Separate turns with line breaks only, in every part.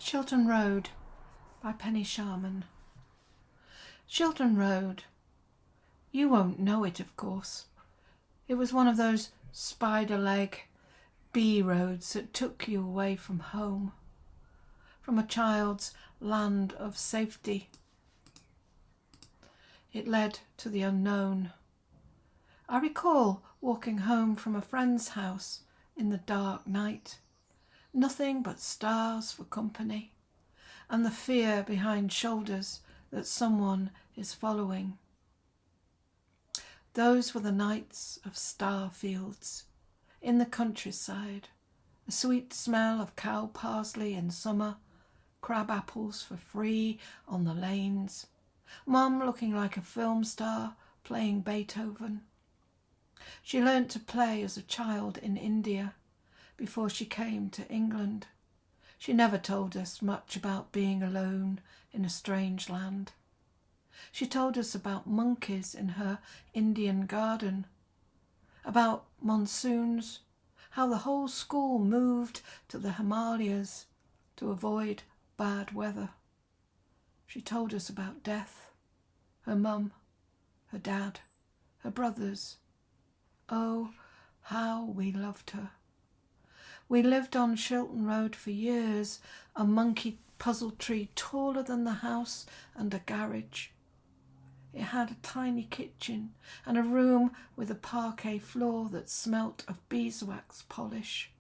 Shilton Road by Penny Sharman. Shilton Road. You won't know it, of course. It was one of those spider leg bee roads that took you away from home, from a child's land of safety. It led to the unknown. I recall walking home from a friend's house in the dark night. Nothing but stars for company, and the fear behind shoulders that someone is following. Those were the nights of star fields in the countryside, a sweet smell of cow parsley in summer, crab apples for free on the lanes, Mum looking like a film star playing Beethoven. She learnt to play as a child in India before she came to England. She never told us much about being alone in a strange land. She told us about monkeys in her Indian garden, about monsoons, how the whole school moved to the Himalayas to avoid bad weather. She told us about death, her mum, her dad, her brothers. Oh, how we loved her. We lived on Shilton Road for years, a monkey puzzle tree taller than the house and a garage. It had a tiny kitchen and a room with a parquet floor that smelt of beeswax polish,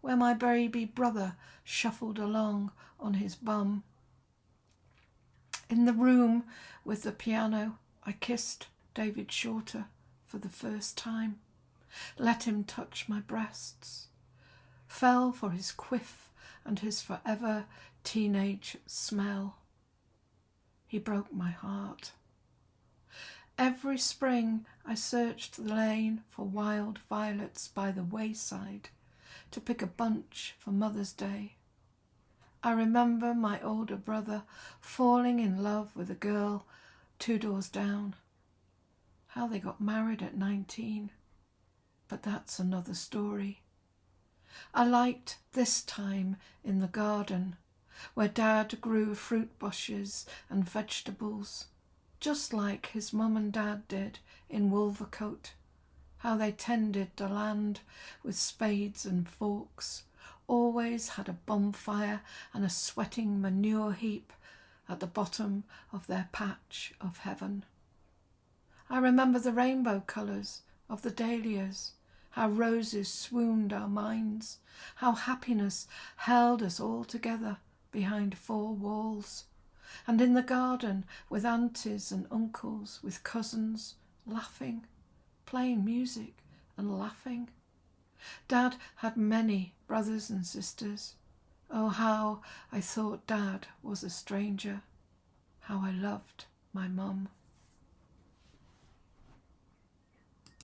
where my baby brother shuffled along on his bum. In the room with the piano, I kissed David Shorter for the first time, let him touch my breasts, fell for his quiff and his forever teenage smell. He broke my heart. Every spring I searched the lane for wild violets by the wayside to pick a bunch for Mother's Day. I remember my older brother falling in love with a girl 2 doors down. How they got married at 19, but that's another story. I liked this time in the garden, where Dad grew fruit bushes and vegetables, just like his mum and Dad did in Wolvercote, how they tended the land with spades and forks, always had a bonfire and a sweating manure heap at the bottom of their patch of heaven. I remember the rainbow colours of the dahlias, how roses swooned our minds, how happiness held us all together behind 4 walls, and in the garden with aunties and uncles, with cousins, laughing, playing music and laughing. Dad had many brothers and sisters. Oh, how I thought Dad was a stranger, how I loved my mum.